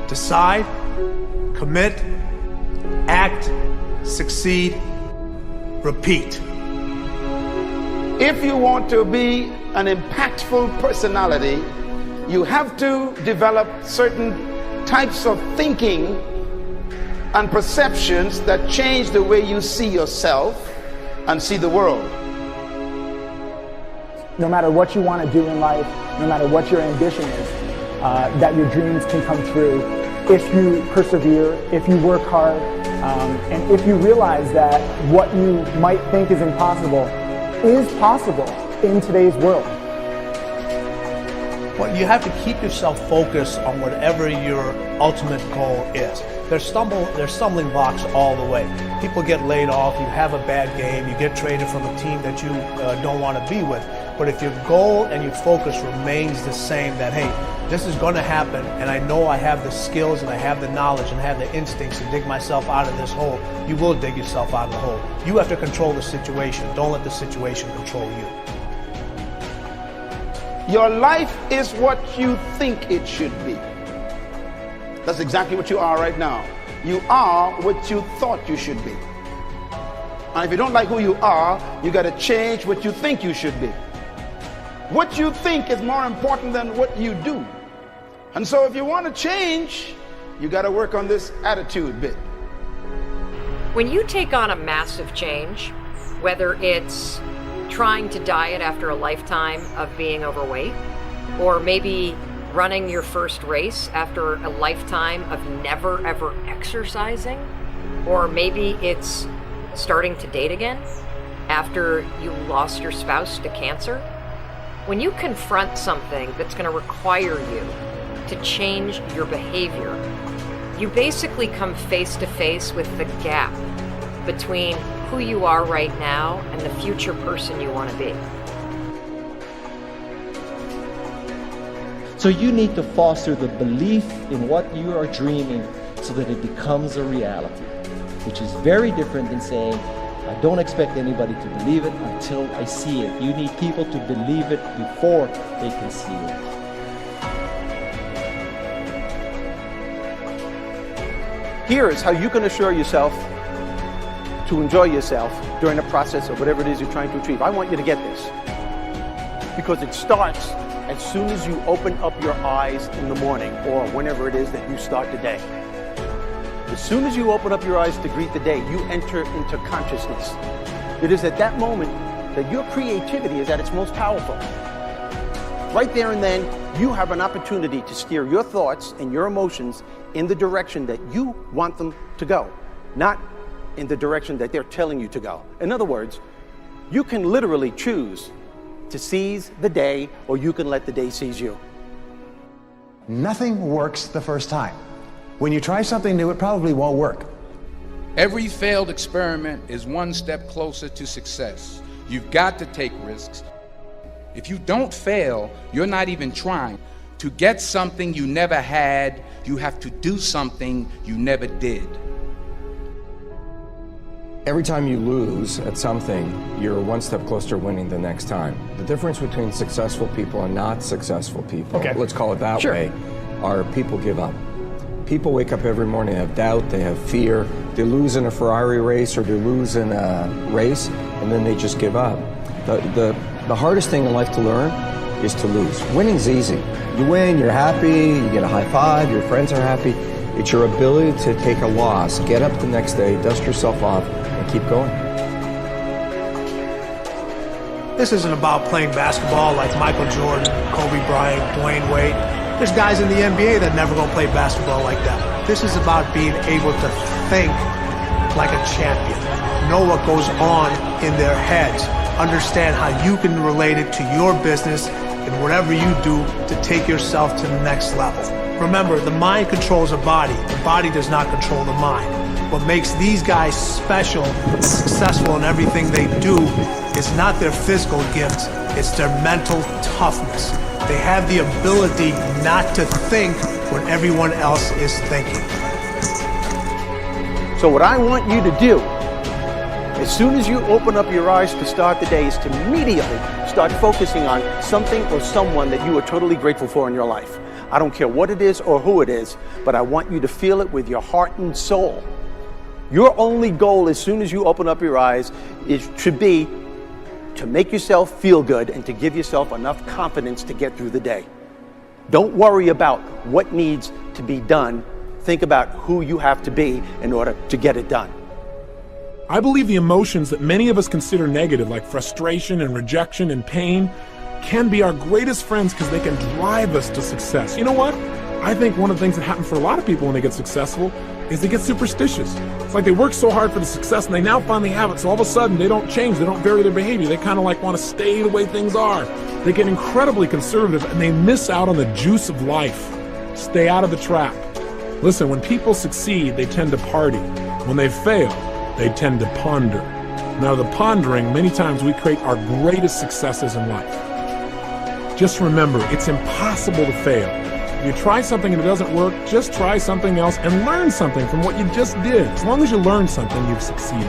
Decide, commit, act, succeed, repeat. If you want to be an impactful personality, you have to develop certain types of thinking and perceptions that change the way you see yourself and see the world. No matter what you want to do in life, no matter what your ambition is, that your dreams can come true if you persevere, if you work hard, and if you realize that what you might think is impossible is possible in today's world. Well, you have to keep yourself focused on whatever your ultimate goal is. There's stumbling blocks all the way. People get laid off, you have a bad game, you get traded from a team that you don't want to be with. But if your goal and your focus remains the same, that hey, this is going to happen, and I know I have the skills and I have the knowledge and I have the instincts to dig myself out of this hole, you will dig yourself out of the hole. You have to control the situation. Don't let the situation control you. Your life is what you think it should be. That's exactly what you are right now. You are what you thought you should be. And if you don't like who you are, you got to change what you think you should be. What you think is more important than what you do. And so if you want to change, you got to work on this attitude bit. When you take on a massive change, whether it's trying to diet after a lifetime of being overweight, or maybe running your first race after a lifetime of never ever exercising, or maybe it's starting to date again after you lost your spouse to cancer. When you confront something that's going to require you to change your behavior, you basically come face to face with the gap between who you are right now and the future person you want to be. So you need to foster the belief in what you are dreaming so that it becomes a reality, which is very different than saying, I don't expect anybody to believe it until I see it. You need people to believe it before they can see it. Here is how you can assure yourself to enjoy yourself during the process of whatever it is you're trying to achieve. I want you to get this, because it starts as soon as you open up your eyes in the morning, or whenever it is that you start the day. As soon as you open up your eyes to greet the day, you enter into consciousness. It is at that moment that your creativity is at its most powerful. Right there and then, you have an opportunity to steer your thoughts and your emotions in the direction that you want them to go, not in the direction that they're telling you to go. In other words, you can literally choose to seize the day, or you can let the day seize you. Nothing works the first time. When you try something new, it probably won't work. Every failed experiment is one step closer to success. You've got to take risks. If you don't fail, you're not even trying. To get something you never had, you have to do something you never did. Every time you lose at something, you're one step closer to winning the next time. The difference between successful people and not successful people, let's call it that way, are people give up. People wake up every morning, they have doubt, they have fear, they lose in a Ferrari race or they lose in a race, and then they just give up. The hardest thing in life to learn is to lose. Winning's easy. You win, you're happy, you get a high five, your friends are happy. It's your ability to take a loss, get up the next day, dust yourself off, and keep going. This isn't about playing basketball like Michael Jordan, Kobe Bryant, Dwayne Wade. There's guys in the NBA that never gonna play basketball like that. This is about being able to think like a champion, know what goes on in their heads, understand how you can relate it to your business and whatever you do to take yourself to the next level. Remember, the mind controls the body does not control the mind. What makes these guys special, successful in everything they do is not their physical gifts, it's their mental toughness. They have the ability not to think when everyone else is thinking. So what I want you to do, as soon as you open up your eyes to start the day, is to immediately start focusing on something or someone that you are totally grateful for in your life. I don't care what it is or who it is, but I want you to feel it with your heart and soul. Your only goal as soon as you open up your eyes should be to make yourself feel good and to give yourself enough confidence to get through the day. Don't worry about what needs to be done. Think about who you have to be in order to get it done. I believe the emotions that many of us consider negative, like frustration and rejection and pain, can be our greatest friends because they can drive us to success. You know what? I think one of the things that happens for a lot of people when they get successful is they get superstitious. It's like they work so hard for the success and they now finally have it, so all of a sudden they don't change, they don't vary their behavior, they kind of like want to stay the way things are. They get incredibly conservative and they miss out on the juice of life. Stay out of the trap. Listen, when people succeed, they tend to party. When they fail, they tend to ponder. Now, the pondering, many times we create our greatest successes in life. Just remember, it's impossible to fail. If you try something and it doesn't work, just try something else and learn something from what you just did. As long as you learn something, you've succeeded.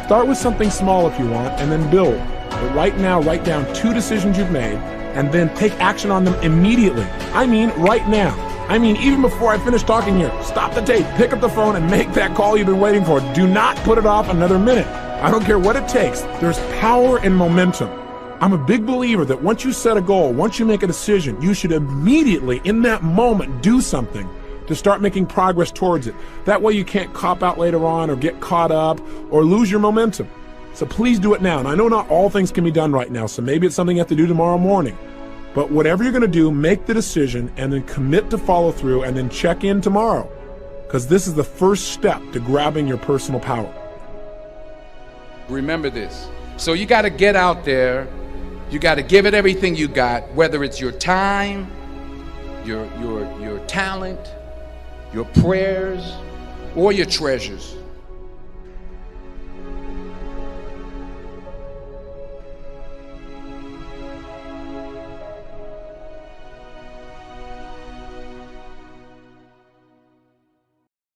Start with something small if you want, and then build. But right now, write down 2 decisions you've made, and then take action on them immediately. I mean, right now. I mean, even before I finish talking here, stop the tape, pick up the phone, and make that call you've been waiting for. Do not put it off another minute. I don't care what it takes. There's power in momentum. I'm a big believer that once you set a goal, once you make a decision, you should immediately, in that moment, do something to start making progress towards it. That way you can't cop out later on or get caught up or lose your momentum. So please do it now. And I know not all things can be done right now, so maybe it's something you have to do tomorrow morning. But whatever you're going to do, make the decision and then commit to follow through and then check in tomorrow. Because this is the first step to grabbing your personal power. Remember this. So you got to get out there. You got to give it everything you got, whether it's your time, your talent, your prayers, or your treasures.